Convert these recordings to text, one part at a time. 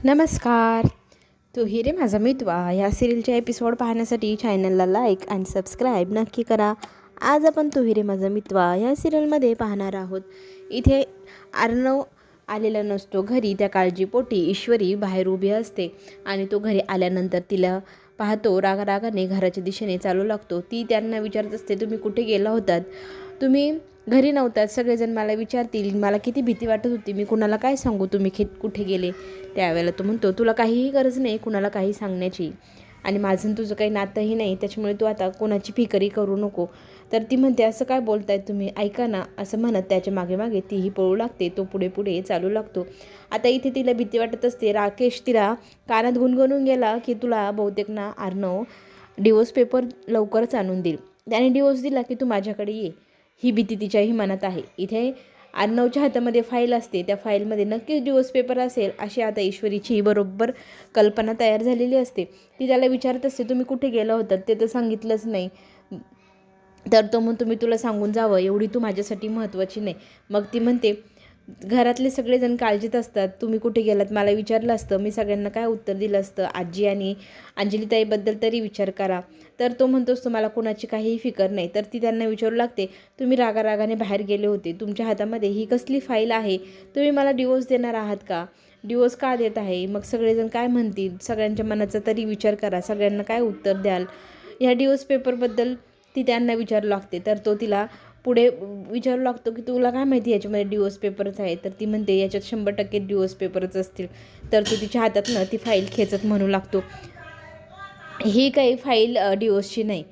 नमस्कार. तू ही रे माझा मितवा ह्या सिरियलचे एपिसोड पाहण्यासाठी चॅनलला लाईक आणि सबस्क्राईब नक्की करा. आज आपण तू ही रे माझा मितवा ह्या सिरियलमध्ये पाहणार आहोत. इथे अर्णव आलेला नसतो घरी. त्या काळजीपोटी ईश्वरी बाहेर उभी असते आणि तो घरी आल्यानंतर तिला पाहतो. रागाने घराच्या दिशेने चालू लागतो. ती त्यांना विचारत असते, तुम्ही कुठे गेला होतात? तुम्ही घरी नव्हतात. सगळेजण मला विचारतील. मला किती भीती वाटत होती. मी कुणाला काय सांगू तुम्ही कुठे गेले? त्यावेळेला तो म्हणतो, तुला काहीही गरज नाही कुणाला काही सांगण्याची, आणि माझं तुझं काही नातंही नाही, त्याच्यामुळे तू आता कोणाची फिकरी करू नको. तर ती म्हणते, असं काय बोलताय तुम्ही, ऐका ना, असं म्हणत त्याच्या मागे मागे तीही पळू लागते. तो पुढे पुढे चालू लागतो. आता इथे तिला भीती वाटत असते. राकेश तिला कानात गुणगुणून गेला की तुला बहुतेक ना अर्णव डिवोर्स पेपर लवकरच आणून देईल. त्याने डिवोर्स दिला की तू माझ्याकडे ये, ही भीती तिच्याही मनात आहे. इथे अर्णवच्या हातामध्ये फाईल असते. त्या फाईलमध्ये नक्कीच डिवोर्स पेपर असेल अशी आता ईश्वरीची बरोबर कल्पना तयार झालेली असते. ती त्याला विचारत असते, तुम्ही कुठे गेला होतात? ते तर सांगितलंच नाही. तर तो म्हणतो, मी तुला सांगून जावं एवढी तू माझ्यासाठी महत्त्वाची नाही. मग ती म्हणते, घरातले सगळेजण काळजीत असतात, तुम्ही कुठे गेलात मला विचारलं असतं, मी सगळ्यांना काय उत्तर दिलं असतं? आजी आणि अंजलीताईबद्दल तरी विचार करा. तर तो म्हणतोस, तुम्हाला कोणाची काहीही फिकर नाही. तर ती त्यांना विचारू लागते, तुम्ही रागाने बाहेर गेले होते, तुमच्या हातामध्ये ही कसली फाईल आहे? तुम्ही मला डिवोर्स देणार आहात का? डिवोर्स का देत आहे? मग सगळेजण काय म्हणतील? सगळ्यांच्या मनाचा तरी विचार करा. सगळ्यांना काय उत्तर द्याल? ह्या डिवोर्स पेपरबद्दल ती त्यांना विचारू लागते. तर तो तिला पुढे विचारू लागतो की तुला काय माहिती याच्यामध्ये डिवोर्स पेपरच आहे? तर ती म्हणते, याच्यात 100% डिवोर्स पेपरच असतील. तर तो तिच्या हातातनं ती फाईल खेचत म्हणू लागतो, ही काही फाईल डिवोर्सची नाही,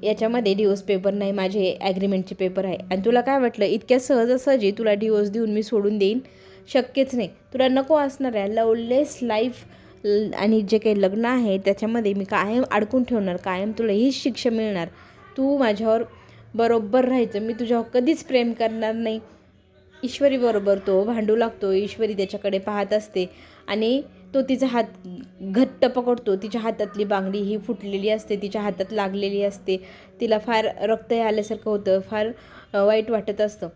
याच्यामध्ये डिवोर्स पेपर नाही, माझे ॲग्रीमेंटचे पेपर आहे. आणि तुला काय वाटलं इतक्या सहजासहजी तुला डिवोर्स देऊन मी सोडून देईन? शक्यच नाही. तुला नको असणार आहे लवलेस लाईफ आणि जे काही लग्न आहे त्याच्यामध्ये मी कायम अडकून ठेवणार, कायम तुला हीच शिक्षा मिळणार. तू माझ्यावर बरोबर राहायचं, मी तुझ्यावर कधीच प्रेम करणार नाही. ईश्वरी बरोबर तो भांडू लागतो. ईश्वरी त्याच्याकडे पाहत असते आणि तो तिचा हात घट्ट पकडतो. तिच्या हातातली बांगडी ही फुटलेली असते, तिच्या हातात लागलेली असते. तिला फार रक्त आल्यासारखं होतं, फार वाईट वाटत असतं.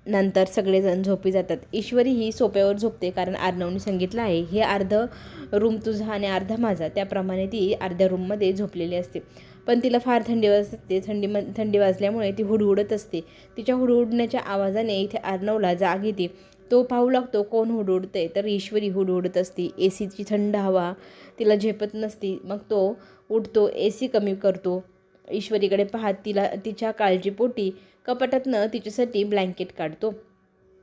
नंतर सगळेजण झोपी जातात. ईश्वरी ही सोप्यावर झोपते, कारण अर्णवने सांगितलं आहे हे अर्धं रूम तुझा आणि अर्धा माझा, त्याप्रमाणे ती अर्ध्या रूममध्ये झोपलेली असते. पण तिला फार थंडी वाजते. थंडी वाजल्यामुळे ती हुडहुडत असते. तिच्या हुडहुडण्याच्या आवाजाने इथे अर्णवला जाग येते. तो पाहू लागतो कोण हुडहुडते. तर ईश्वरी हुडहुडत असते. एसीची थंड हवा तिला झेपत नसती. मग तो उठतो, एसी कमी करतो. ईश्वरीकडे पाहत तिला तिच्या काळजीपोटी कपाटातनं तिच्यासाठी ब्लँकेट काढतो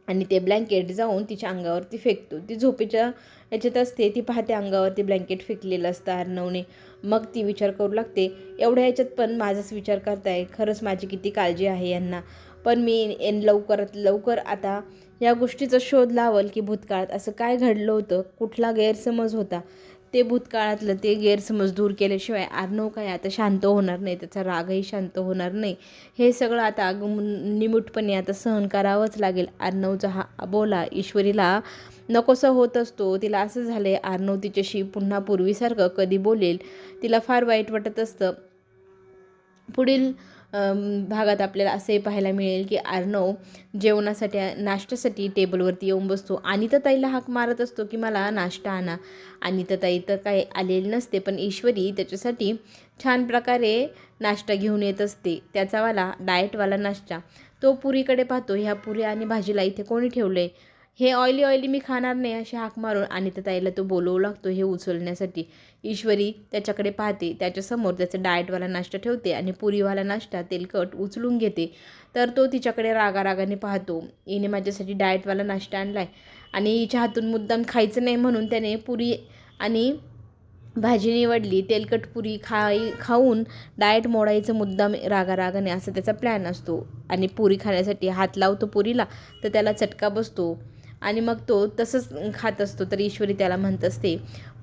आणि ते ब्लँकेट जाऊन तिच्या अंगावरती फेकतो. ती झोपेच्या याच्यात असते. ती पाहते अंगावरती ब्लँकेट फेकलेलं असतं अर्णवने. मग ती विचार करू लागते, एवढ्या याच्यात पण माझाच विचार करताय, खरंच माझी किती काळजी आहे यांना. पण मी लवकरात लवकर आता या गोष्टीचा शोध लावल की भूतकाळात असं काय घडलं होतं, कुठला गैरसमज होता. ते भूतकाळातलं ते गैरसमज दूर केल्याशिवाय अर्णव काय आता शांत होणार नाही, त्याचा रागही शांत होणार नाही. हे सगळं आता निमूटपणे आता सहन करावंच लागेल. अर्णवचा हा बोला ईश्वरीला नकोसा होत असतो. तिला असं झालं अर्णव तिच्याशी पुन्हा पूर्वीसारखं कधी बोलेल. तिला फार वाईट वाटत असतं. पुढील भागात आपल्याला असंही पाहायला मिळेल की अर्णव जेवणासाठी नाश्त्यासाठी टेबलवरती येऊन बसतो. अनिताताईला हाक मारत असतो की मला नाश्ता आणा. अनिताताई तर काही आलेली नसते, पण ईश्वरी त्याच्यासाठी छान प्रकारे नाश्ता घेऊन येत असते. त्याचावाला डाएटवाला नाश्ता. तो पुरीकडे पाहतो, ह्या पुरी आणि भाजीला इथे कोणी ठेवले? हे ऑइली मी खाणार नाही, अशी हाक मारून अनिताताईला तो बोलवू लागतो हे उचलण्यासाठी. ईश्वरी त्याच्याकडे पाहते. त्याच्यासमोर त्याचा डाएटवाला नाश्ता ठेवते आणि पुरीवाला नाश्ता तेलकट उचलून घेते. तर तो तिच्याकडे रागाने पाहतो, हिने माझ्यासाठी डाएटवाला नाश्ता आणलाय आणि हिच्या हातून मुद्दाम खायचं नाही म्हणून त्याने पुरी आणि भाजी निवडली. तेलकट पुरी खाऊन डाएट मोडायचं मुद्दाम रागाने, असं त्याचा प्लॅन असतो. आणि पुरी खाण्यासाठी हात लावतो पुरीला, तर त्याला चटका बसतो आणि मग तो तसंच खात असतो. तर ईश्वरी त्याला म्हणत असते,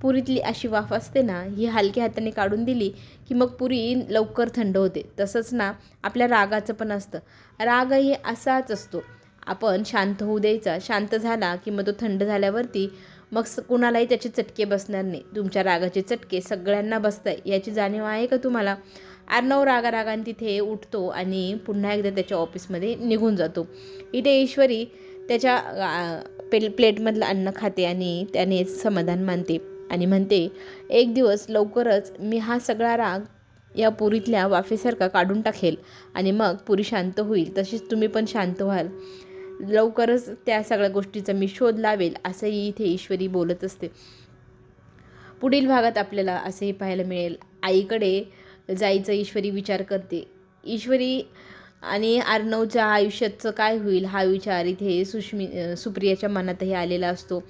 पुरीतली अशी वाफ असते ना, ही हलक्या हाताने काढून दिली की मग पुरी लवकर थंड होते. तसंच ना आपल्या रागाचं पण असतं. रागही असाच असतो, आपण शांत होऊ द्यायचा. शांत झाला की मग तो थंड झाल्यावरती मग कुणालाही त्याचे चटके बसणार नाही. तुमच्या रागाचे चटके सगळ्यांना बसताय याची जाणीव आहे का तुम्हाला? अर्णव रागाने तिथे उठतो आणि पुन्हा एकदा त्याच्या ऑफिसमध्ये निघून जातो. इथे ईश्वरी त्याच्या प्लेटमधलं अन्न खाते आणि त्याने समाधान मानते आणि म्हणते, एक दिवस लवकरच मी हा सगळा राग या पुरीतल्या वाफेसारखा काढून टाकेल आणि मग पुरी शांत होईल, तशीच तुम्ही पण शांत व्हाल. लवकरच त्या सगळ्या गोष्टीचा मी शोध लावेल, असंही इथे ईश्वरी बोलत असते. पुढील भागात आपल्याला असेही पाहायला मिळेल, आईकडे जायचं ईश्वरी विचार करते. ईश्वरी आणि अर्णवच्या आयुष्याचं काय होईल हा विचार इथे सुप्रियाच्या मनातही आलेला असतो.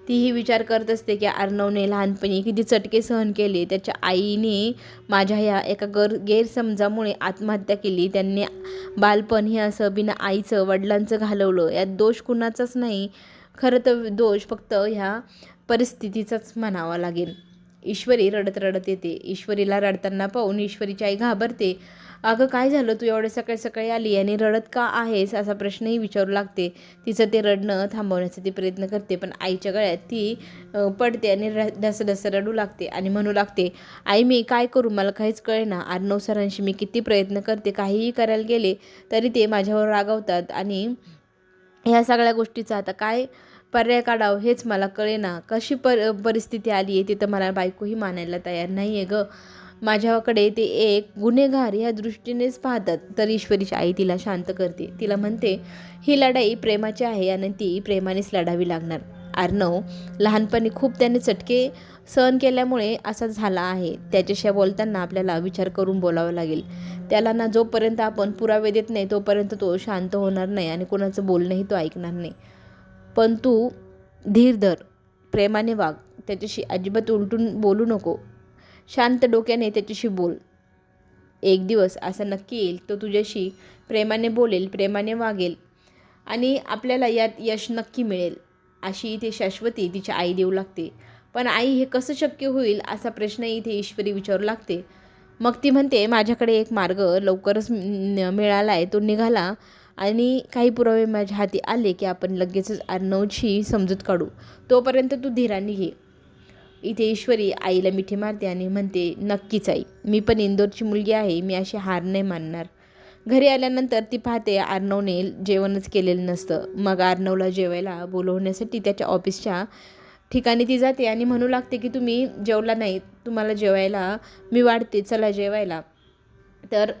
तीही विचार करत असते की अर्णवने लहानपणी किती चटके सहन केले. त्याच्या आईने माझ्या ह्या एका गैरसमजामुळे आत्महत्या केली. त्यांनी बालपण हे असं बिना आईचं वडिलांचं घालवलं. यात दोष कुणाचाच नाही, खरं तर दोष फक्त ह्या परिस्थितीचाच म्हणावा लागेल. ईश्वरी रडत रडत येते. ईश्वरीला रडताना पाहून ईश्वरीची आई घाबरते. अगं काय झालं, तू एवढ्या सकाळी सकाळी आली आणि रडत का आहेस असा प्रश्नही विचारू लागते. तिचं ते रडणं थांबवण्याचा ती प्रयत्न करते, पण आईच्या गळ्यात ती पडते आणि ढसढस रडू लागते आणि म्हणू लागते, आई मी काय करू, मला काहीच कळेना. अर्णव सरांशी मी किती प्रयत्न करते, काहीही करायला गेले तरी ते माझ्यावर रागावतात आणि ह्या सगळ्या गोष्टीचा आता काय पर्याय काढावं हेच मला कळेना. कशी परिस्थिती आली आहे, तिथं मला बायकोही मानायला तयार नाही आहे गं. माझ्याकडे ते एक गुन्हेगार या दृष्टीनेच पाहतात. तर ईश्वरीची आई तिला शांत करते. तिला म्हणते, ही लढाई प्रेमाची आहे आणि ती प्रेमानेच लढावी लागणार. अर्णव लहानपणी खूप त्याने चटके सहन केल्यामुळे असा झाला आहे. त्याच्याशी बोलताना आपल्याला विचार करून बोलावं लागेल. त्याला ना जोपर्यंत आपण पुरावे देत नाही तोपर्यंत तो शांत होणार नाही आणि कोणाचं बोलणंही तो ऐकणार नाही. पण तू धीर धर, प्रेमाने वाग, त्याच्याशी अजिबात उलटून बोलू नको. शांत डोक्याने त्याच्याशी बोल. एक दिवस असा नक्की येईल, तो तुझ्याशी प्रेमाने बोलेल, प्रेमाने वागेल आणि आपल्याला यात यश नक्की मिळेल, अशी इथे शाश्वती तिची आई देऊ लागते. पण आई हे कसं शक्य होईल असा प्रश्न इथे ईश्वरी विचारू लागते. मग ती म्हणते, माझ्याकडे एक मार्ग लवकरच मिळाला आहे, तो निघाला आणि काही पुरावे माझ्या हाती आले की आपण लगेचच अर्णवची समजूत काढू. तोपर्यंत तू धीराने घे. इथे ईश्वरी आईला मिठी मारते आणि म्हणते, नक्कीच आई, मी पण इंदोरची मुलगी आहे, मी अशी हार नाही मानणार. घरी आल्यानंतर ती पाहते अर्णवने जेवणच केलेलं नसतं. मग अर्णवला जेवायला बोलवण्यासाठी त्याच्या ऑफिसच्या ठिकाणी ती जाते आणि म्हणू लागते की तुम्ही जेवला नाही, तुम्हाला जेवायला मी वाढते, चला जेवायला. तर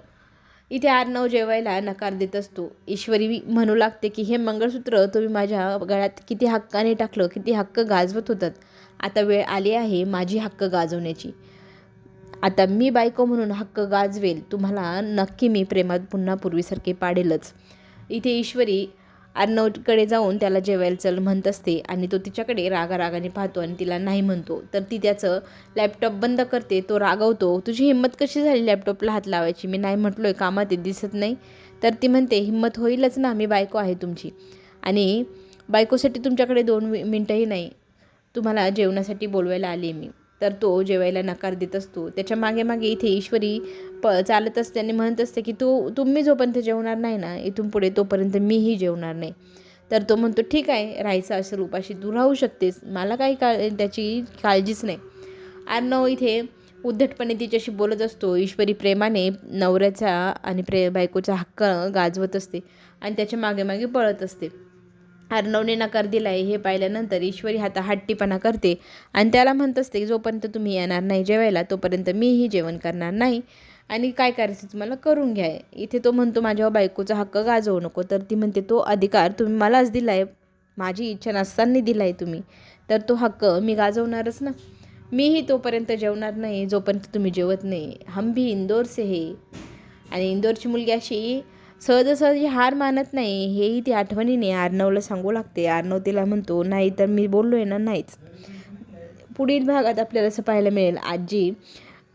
इथे अर्णव जेवायला नकार देत असतो. ईश्वरी म्हणू लागते की हे मंगळसूत्र तुम्ही माझ्या गळ्यात किती हक्काने टाकलं, किती हक्क गाजवत होतात. आता वेळ आली आहे माझी हक्क गाजवण्याची. आता मी बायको म्हणून हक्क गाजवेल. तुम्हाला नक्की मी प्रेमात पुन्हा पूर्वीसारखे पाडेलच. इथे ईश्वरी अर्णवकडे जाऊन त्याला जेवायला चल म्हणत असते आणि तो तिच्याकडे रागारागाने पाहतो आणि तिला नाही म्हणतो. तर ती त्याचं लॅपटॉप बंद करते. तो रागवतो, तुझी हिंमत कशी झाली लॅपटॉपला हात लावायची, मी नाही म्हटलोय, कामात ते दिसत नाही. तर ती म्हणते, हिंमत होईलच ना, मी बायको आहे तुमची आणि बायकोसाठी तुमच्याकडे 2 मिनटंही नाही, तुम्हाला जेवणासाठी बोलवायला आले मी. तर तो जेवायला नकार देत असतो. त्याच्या मागे मागे इथे ईश्वरी चालत असते आणि म्हणत असते की तुम्ही जोपर्यंत जेवणार नाही ना इथून पुढे तोपर्यंत मीही जेवणार नाही. तर तो म्हणतो, ठीक आहे, राहायचं असेल उपाशी तू राहू शकतेस, मला काही त्याची काळजीच नाही. अर्णव इथे उद्धटपणे तिच्याशी बोलत असतो. ईश्वरी प्रेमाने नवऱ्याचा आणि बायकोचा हक्क गाजवत असते आणि त्याच्या मागे मागे पळत असते. अर्णवने नकार दिलाय हे पाहिल्यानंतर ईश्वरी हट्टीपणा करते आणि त्याला म्हणत असते की जोपर्यंत तुम्ही येणार नाही जेवायला तोपर्यंत मीही जेवण करणार नाही आणि काय करायचं तुम्हाला करून घ्या. इथे तो म्हणतो, माझ्या बायकोचा हक्क गाजवू नको. तर ती म्हणते, तो अधिकार तुम्ही मलाच दिलाय, माझी इच्छा नसताना दिलाय तुम्ही, तर तो हक्क मी गाजवणारच ना. मीही तोपर्यंत जेवणार नाही जोपर्यंत तुम्ही जेवत नाही. हम भी इंदोर से हे. आणि इंदोरची मुलगी अशी सहजासहजी हार मानत नाही हेही ती आठवणीने अर्णवला सांगू लागते. अर्णव तिला म्हणतो, नाही तर मी बोललोय ना, नाहीच. पुढील भागात आपल्याला असं पाहायला मिळेल, आजी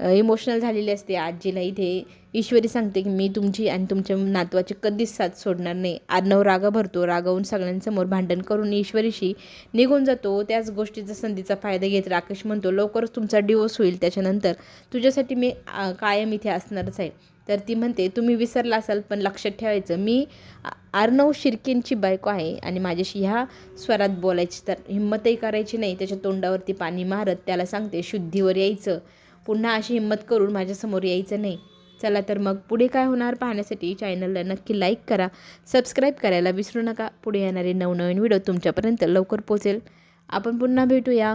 इमोशनल झालेली असते. आजीला इथे ईश्वरी सांगते की मी तुमची आणि तुमच्या नातवाची कधीच साथ सोडणार नाही. अर्णव रागा भरतो. रागावून सगळ्यांसमोर भांडण करून ईश्वरीशी निघून जातो. त्याच गोष्टीचा संधीचा फायदा घेत राकेश म्हणतो, लवकरच तुमचा डिवोर्स होईल, त्याच्यानंतर तुझ्यासाठी मी कायम इथे असणारच आहे. तर ती म्हणते, तुम्ही विसरला असाल पण लक्षात ठेवायचं, मी अर्णव शिर्केंची बायको आहे आणि माझ्याशी ह्या स्वरात बोलायची तर हिंमतही करायची नाही. त्याच्या तोंडावरती पाणी मारत त्याला सांगते, शुद्धीवर यायचं, पुन्हा अशी हिंमत करून माझ्यासमोर यायचं नाही. चला तर मग पुढे काय होणार पाहण्यासाठी चॅनलला नक्की लाईक करा, सबस्क्राईब करायला विसरू नका. पुढे येणारे नवनवीन व्हिडिओ तुमच्यापर्यंत लवकर पोहोचेल. आपण पुन्हा भेटूया.